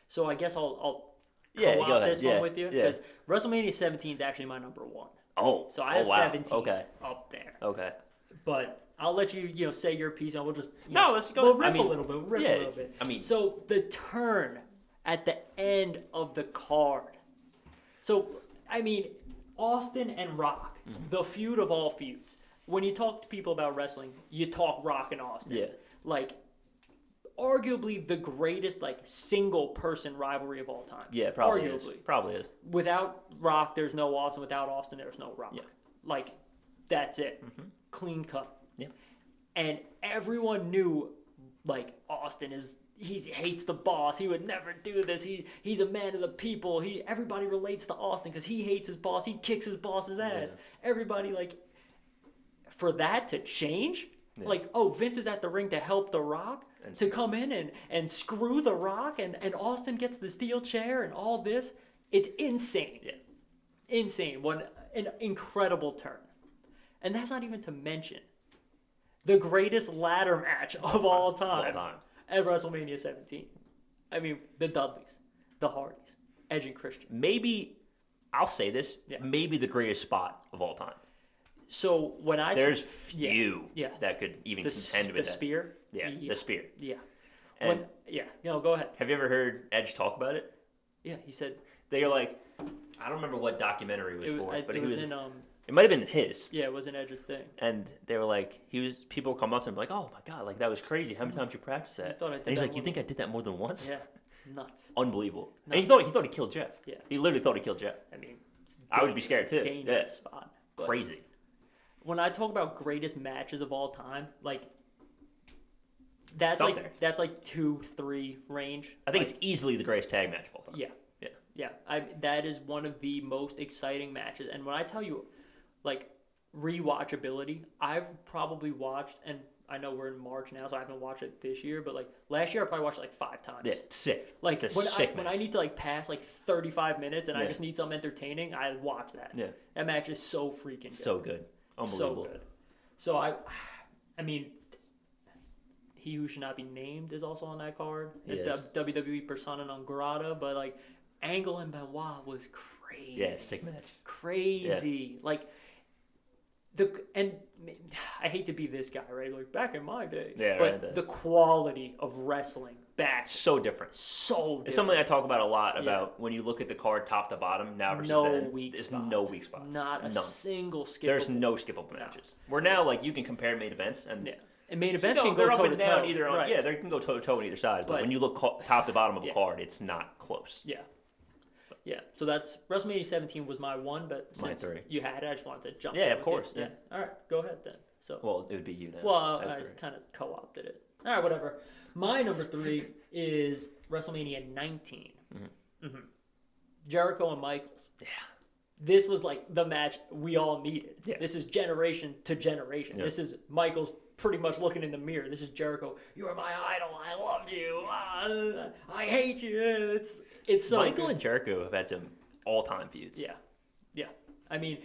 So I guess I'll go out ahead. this one with you because WrestleMania 17 is actually my number 1. Oh. So I have 17 up there. Okay. But I'll let you say your piece, and we'll just let's go. We'll riff a little bit. I mean, so the turn at the end of the card. So I mean, Austin and Rock, the feud of all feuds. When you talk to people about wrestling, you talk Rock and Austin. Yeah. Like, arguably the greatest single person rivalry of all time. Yeah, probably is. Probably is. Without Rock, there's no Austin. Without Austin, there's no Rock. Yeah. That's it. Clean cut. Yeah. And everyone knew, Austin he hates the boss. He would never do this. He's a man of the people. Everybody relates to Austin because he hates his boss. He kicks his boss's ass. Yeah. Everybody, for that to change, Vince is at the ring to help The Rock, to come in and screw The Rock, and Austin gets the steel chair and all this. It's insane. Yeah. Insane. An incredible turn. And that's not even to mention the greatest ladder match of all time at WrestleMania 17. I mean, the Dudleys, the Hardys, Edge and Christian. Maybe, I'll say this, maybe the greatest spot of all time. So when there's few that could even contend with that. The spear? Yeah, the spear. Yeah. And go ahead. Have you ever heard Edge talk about it? Yeah, he said... They're I don't remember what documentary it was for. But it was in It might have been his. Yeah, it wasn't Edge's thing. And they were like, people would come up to him like, oh my God, like that was crazy. How many times you practiced that? And he's like, you think I did that more than once? Yeah, nuts. Unbelievable. Nuts. And he thought he killed Jeff. Yeah. He literally thought he killed Jeff. I mean, I would be scared too. Dangerous spot. Crazy. When I talk about greatest matches of all time, like that's It's like 2-3 range. I think it's easily the greatest tag match of all time. Yeah. That is one of the most exciting matches. And when I tell you, like, rewatchability, I've probably watched, and I know we're in March now, so I haven't watched it this year, but like last year I probably watched it like 5 times. Yeah, sick. Like it's when I need to like pass like 35 minutes and I just need something entertaining, I watch that. Yeah. That match is so freaking good. So good. Unbelievable. So good. So I mean, he who should not be named is also on that card. Yes. WWE persona non grata, but like Angle and Benoit was crazy. Yeah, sick match. Crazy. Yeah. Like and I hate to be this guy, right? Like back in my day. Yeah, but right. The quality of wrestling back so different. It's something I talk about a lot about when you look at the card top to bottom now versus then. There's no weak spots. Not a single skippable. There's no skippable matches. Where now like you can compare main events and and main events can go toe to toe. Either on, they can go toe to toe on either side. But when you look top to bottom of a card, it's not close. Yeah. Yeah, so that's WrestleMania 17 was my one, but since you had it, I just wanted to jump. Yeah, of course. Yeah. All right, go ahead then. So. Well, it would be you then. Well, I kind of co-opted it. All right, whatever. My number 3 is WrestleMania 19. Jericho and Michaels. Yeah. This was like the match we all needed. Yeah. This is generation to generation. Yeah. This is Michaels pretty much looking in the mirror. This is Jericho. You are my idol. I loved you. I hate you. It's so Michael good. and Jericho have had some all-time feuds. Yeah. I mean,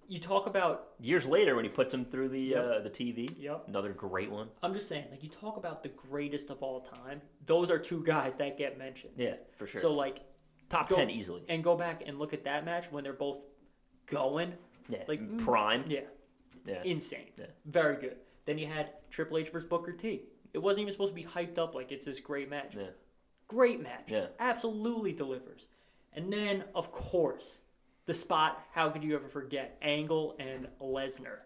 you talk about years later when he puts him through the TV. Yep. Another great one. I'm just saying, like you talk about the greatest of all time. Those are 2 guys that get mentioned. Yeah, for sure. So like top 10 easily. And go back and look at that match when they're both going. Yeah. Like prime. Yeah. Insane. Yeah. Very good. Then you had Triple H versus Booker T. It wasn't even supposed to be hyped up like it's this great match. Yeah. Great match. Yeah. Absolutely delivers. And then, of course, the spot, how could you ever forget? Angle and Lesnar.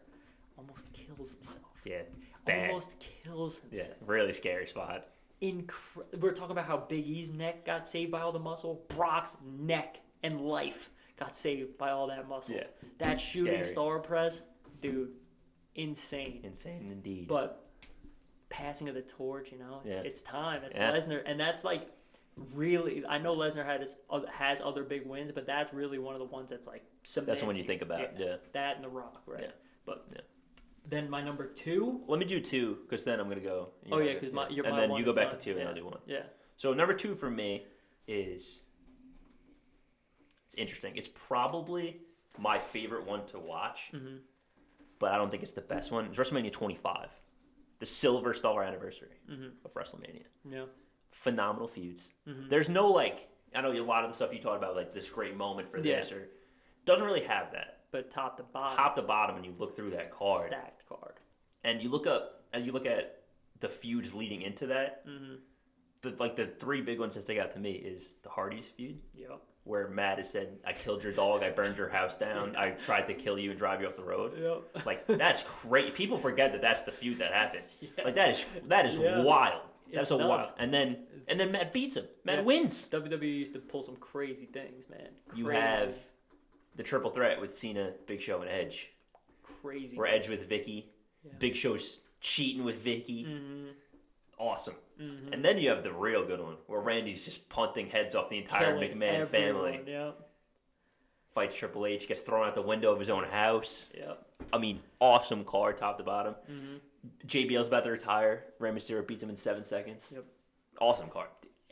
Almost kills himself. Yeah. Bad. Almost kills himself. Yeah. Really scary spot. We're talking about how Big E's neck got saved by all the muscle. Brock's neck and life got saved by all that muscle. Yeah. That shooting star press, dude. Insane. Insane indeed. But passing of the torch, it's time. It's Lesnar. And that's like really, I know Lesnar has other big wins, but that's really one of the ones that's like cements. That's the one you think about, yeah. That and The Rock, right? Yeah. But yeah. Then my number 2. Let me do 2, because then I'm going to go. Because you're and my then one you go back done. to 2 and I'll do 1. Yeah. So number 2 for me is, it's interesting. It's probably my favorite one to watch. But I don't think it's the best one. It's WrestleMania 25, the Silver Star anniversary of WrestleMania. Yeah. Phenomenal feuds. There's no I know a lot of the stuff you talked about, like this great moment for this, or doesn't really have that. But top to bottom. Top to bottom, and you look through that card. Stacked card. And you look at the feuds leading into that. The 3 big ones that stick out to me is the Hardys feud. Yep. Where Matt has said, I killed your dog, I burned your house down, I tried to kill you and drive you off the road. Yep. Like, that's crazy. People forget that that's the feud that happened. Yeah. Like, that is wild. That's a wild. And then Matt beats him. Matt wins. WWE used to pull some crazy things, man. Crazy. You have the triple threat with Cena, Big Show, and Edge. Crazy. Where Edge with Vicky. Yeah. Big Show's cheating with Vicky. Awesome. And then you have the real good one, where Randy's just punting heads off the entire McMahon family. Yep. Fights Triple H, gets thrown out the window of his own house. Yep. I mean, awesome card, top to bottom. JBL's about to retire. Rey Mysterio beats him in 7 seconds. Yep. Awesome card.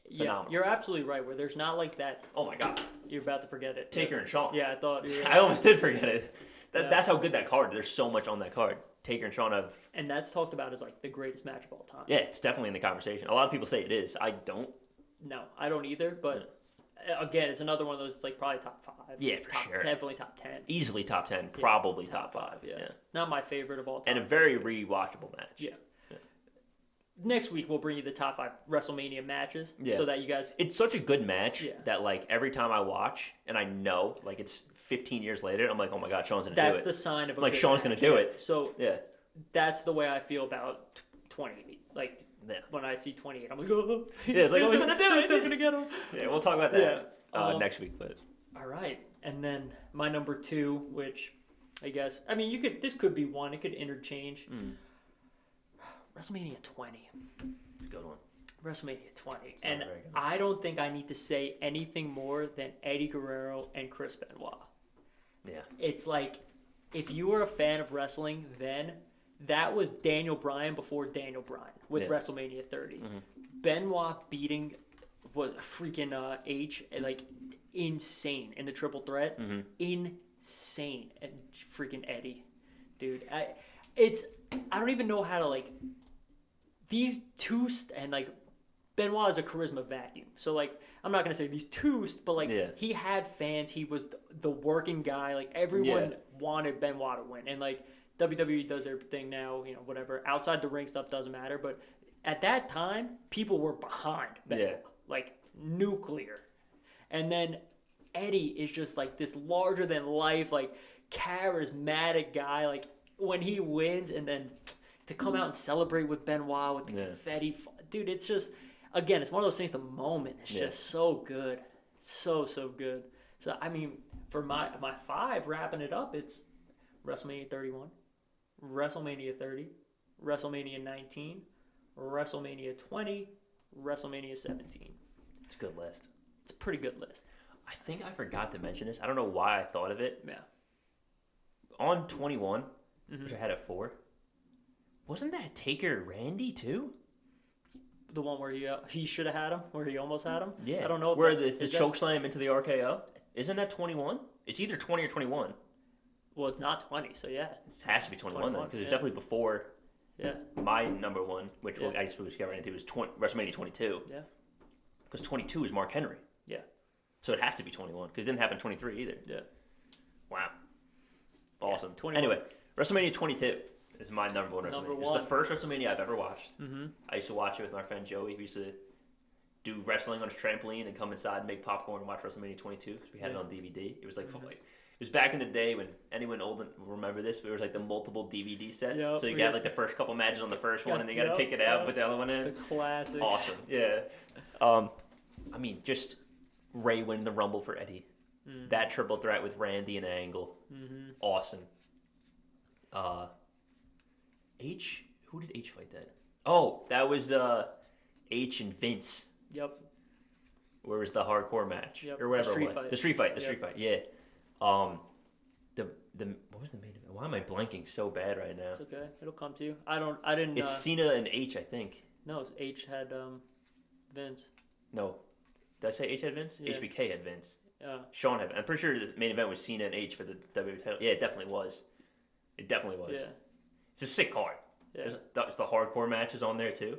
Phenomenal. Yeah, you're absolutely right. Where there's not like that. Oh my God. You're about to forget it. Taker and Shawn. Yeah, I thought. I almost did forget it. That's how good that card. There's so much on that card. Taker and Shawn have. And that's talked about as like the greatest match of all time. Yeah, it's definitely in the conversation. A lot of people say it is. I don't. No, I don't either. But again, it's another one of those. It's like probably top 5. Yeah, for sure. Definitely top 10. Easily top 10. Probably top 5. Yeah. Not my favorite of all time. And a very rewatchable match. Yeah. next week we'll bring you the top 5 WrestleMania matches so that you guys... It's such a good match that, like, every time I watch and I know, like, it's 15 years later, I'm like, oh my God, Sean's going to do it. That's the sign of a like, good Sean's going to do it. So that's the way I feel about 28. Like, when I see 28, I'm like, oh. Yeah, it's like, oh, he's going to do it. He's still going to get him. Yeah, we'll talk about that next week. But all right. And then my number 2, which I guess, I mean, this could be one. It could interchange. WrestleMania 20. It's a good one. WrestleMania 20. And I don't think I need to say anything more than Eddie Guerrero and Chris Benoit. Yeah. It's like, if you were a fan of wrestling then, that was Daniel Bryan before Daniel Bryan with WrestleMania 30. Benoit beating freaking H, like, insane in the triple threat. Insane. And freaking Eddie. Dude, I don't even know how to, like, these two, and, like, Benoit is a charisma vacuum. So, like, I'm not going to say these two, but, like, he had fans. He was the working guy. Like, everyone wanted Benoit to win. And, like, WWE does their thing now, you know, whatever. Outside the ring stuff doesn't matter. But at that time, people were behind Benoit. Like, nuclear. And then Eddie is just, like, this larger-than-life, like, charismatic guy. Like, when he wins, and then to come out and celebrate with Benoit with the confetti. Dude, it's just, again, it's one of those things, the moment is just so good. So good. So, I mean, for my 5, wrapping it up, it's WrestleMania 31, WrestleMania 30, WrestleMania 19, WrestleMania 20, WrestleMania 17. It's a good list. It's a pretty good list. I think I forgot to mention this. I don't know why I thought of it. Yeah. On 21, which I had at 4, wasn't that Taker Randy too? The one where he should have had him, where he almost had him? Yeah. I don't know. Where the chokeslam into the RKO? Isn't that 21? It's either 20 or 21. Well, it's not 20, so yeah. It has to be 21 then, because it's definitely before my number 1, which I guess we'll just get right into, is WrestleMania 22. Yeah. Because 22 is Mark Henry. Yeah. So it has to be 21, because it didn't happen in 23 either. Yeah. Wow. Awesome. Yeah, anyway, WrestleMania 22 is my number 1 WrestleMania. It's the first WrestleMania I've ever watched. I used to watch it with my friend Joey. We used to do wrestling on his trampoline and come inside and make popcorn and watch WrestleMania 22 because we had it on DVD. It was like, it was back in the day when anyone old will remember this, but it was like the multiple DVD sets. So you got like the first couple matches on the first one and then you got to pick it out, put the other one in. The classics. Awesome. Yeah. I mean, just Ray winning the Rumble for Eddie. That triple threat with Randy and Angle. Awesome. H? Who did H fight that? Oh, that was H and Vince. Yep. Where was the hardcore match? Yep. Or whatever The it was. The street fight. Yeah. What was the main event? Why am I blanking so bad right now? It's okay. It'll come to you. I didn't. It's Cena and H, I think. No, H had Vince. No. Did I say H had Vince? Yeah. HBK had Vince. Sean had. I'm pretty sure the main event was Cena and H for the WWE title. Yeah, it definitely was. Yeah. It's a sick card. Yeah. It's the hardcore matches on there too,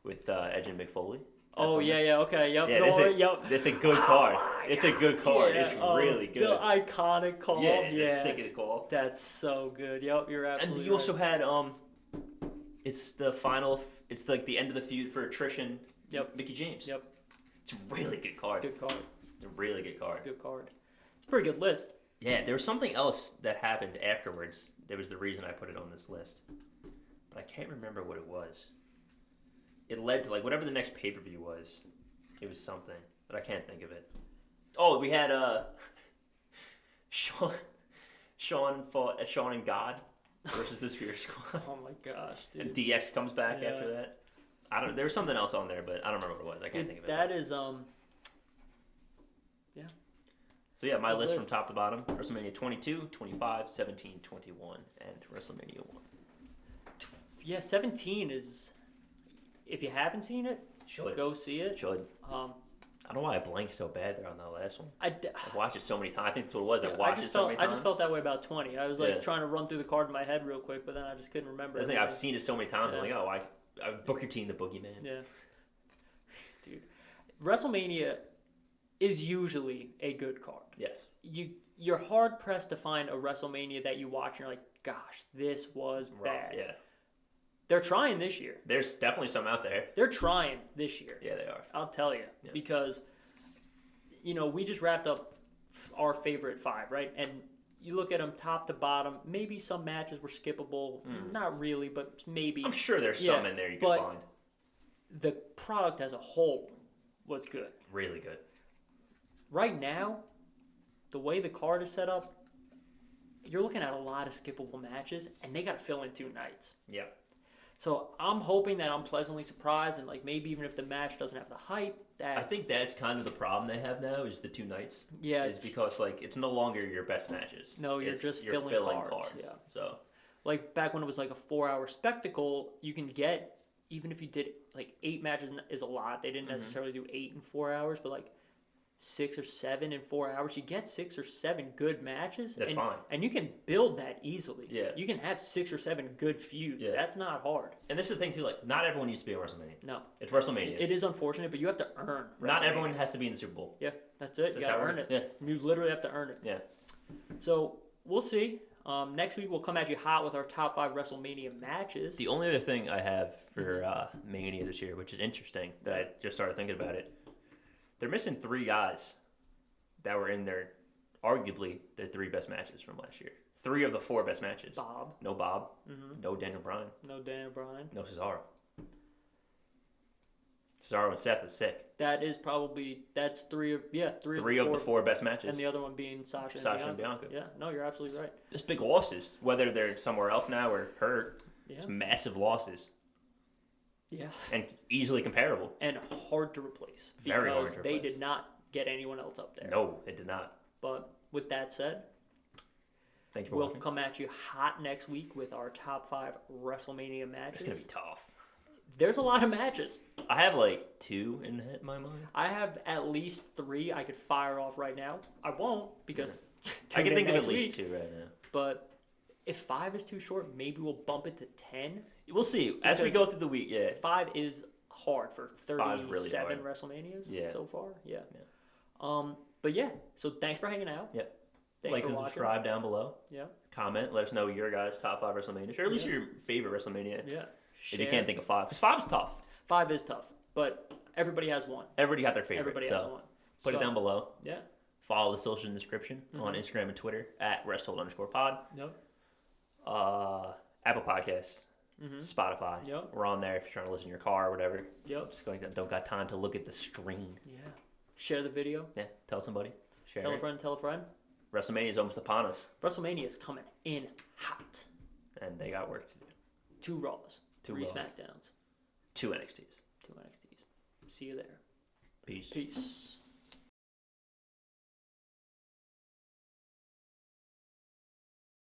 with Edge and Mick Foley. Okay, yep. Yeah, this is a good card. It's a good card. Yeah, it's really good. The iconic call. Yeah, the sickest call. That's so good. Yep, you're absolutely. And you also had it's the final. It's like the end of the feud for Trish and Mickie James. Yep. It's a really good card. It's a good card. It's a really good card. It's a good card. It's a pretty good list. Yeah, there was something else that happened afterwards. That was the reason I put it on this list, but I can't remember what it was. It led to, like, whatever the next pay-per-view was. It was something, but I can't think of it. Oh, we had Sean fought Sean and God versus the Spirit Squad. Oh my gosh, dude! And DX comes back after that. There was something else on there, but I don't remember what it was. I can't think of it. That is yeah. So yeah, my list from top to bottom: WrestleMania 22, 25, 17, 21, and WrestleMania 1. Yeah, 17 is. If you haven't seen it, go see it. I don't know why I blanked so bad there on that last one. I've watched it so many times. I think that's what it was. I watched it so many times. I just felt that way about 20. I was like trying to run through the card in my head real quick, but then I just couldn't remember. I've seen it so many times. I'm like, I Booker T and the Boogeyman. Yeah. Dude. WrestleMania is usually a good card. Yes. You're hard pressed to find a WrestleMania that you watch and you're like, gosh, this was bad. Yeah. They're trying this year. There's definitely some out there. They're trying this year. Yeah, they are. I'll tell you. Yeah. Because, we just wrapped up our favorite 5, right? And you look at them top to bottom. Maybe some matches were skippable. Not really, but maybe. I'm sure there's some in there you can find. The product as a whole was good. Really good. Right now, the way the card is set up, you're looking at a lot of skippable matches, and they got to fill in 2 nights. Yeah. So I'm hoping that I'm pleasantly surprised, and like maybe even if the match doesn't have the hype, I think that's kind of the problem they have now is the 2 nights. Yeah, is because like it's no longer your best matches. No, you're filling cards. Yeah. So like back when it was like a 4-hour spectacle, you can get, even if you did like 8 matches is a lot. They didn't necessarily do 8 in 4 hours, but like 6 or 7 in 4 hours, you get 6 or 7 good matches. That's fine. And you can build that easily. Yeah. You can have 6 or 7 good feuds. Yeah. That's not hard. And this is the thing too, like not everyone needs to be at WrestleMania. No. It's WrestleMania. It is unfortunate, but you have to earn WrestleMania. Not everyone has to be in the Super Bowl. Yeah, that's it. You got to earn it. Yeah. You literally have to earn it. Yeah. So we'll see. Next week we'll come at you hot with our top 5 WrestleMania matches. The only other thing I have for Mania this year, which is interesting, that I just started thinking about it, they're missing 3 guys that were in their, arguably, their 3 best matches from last year. 3 of the 4 best matches. Bob. No Bob. No Daniel Bryan. No Daniel Bryan. No Cesaro. Cesaro and Seth is sick. That's 3 of the 4 best matches. And the other one being Sasha and Bianca. Yeah, no, you're absolutely right. Just big losses, whether they're somewhere else now or hurt. Yeah. It's massive losses. Yeah. And easily comparable. And hard to replace. Very hard to replace. They did not get anyone else up there. No, they did not. But with that said, thank you for watching. We'll come at you hot next week with our top 5 WrestleMania matches. It's going to be tough. There's a lot of matches. I have like 2 in my mind. I have at least 3 I could fire off right now. I won't because I can think of at least 2 right now. But if 5 is too short, maybe we'll bump it to 10. We'll see as we go through the week. Yeah, 5 is hard for 37 really hard. WrestleManias so far. Yeah. But yeah, so thanks for hanging out. Yep. Thanks like for and watching. Subscribe down below. Yeah. Comment. Let us know your guys' top 5 WrestleManias, or at least your favorite WrestleMania. Yeah. If you can't think of 5, because 5 is tough. 5 is tough, but everybody has one. Everybody got their favorite. Everybody has one. Put it down below. Yeah. Follow the social in the description on Instagram and Twitter at WrestleHold_pod. Yep. Apple Podcasts, Spotify. Yep. We're on there if you're trying to listen in your car or whatever. Yep. Just don't got time to look at the screen. Yeah. Share the video. Yeah. Tell somebody. Share Tell it. a friend. Tell a friend. WrestleMania is almost upon us. WrestleMania is coming in hot. And they got work to do. 2 Raws. 3 Raws. SmackDowns. 2 NXTs. 2 NXTs. See you there. Peace. Peace.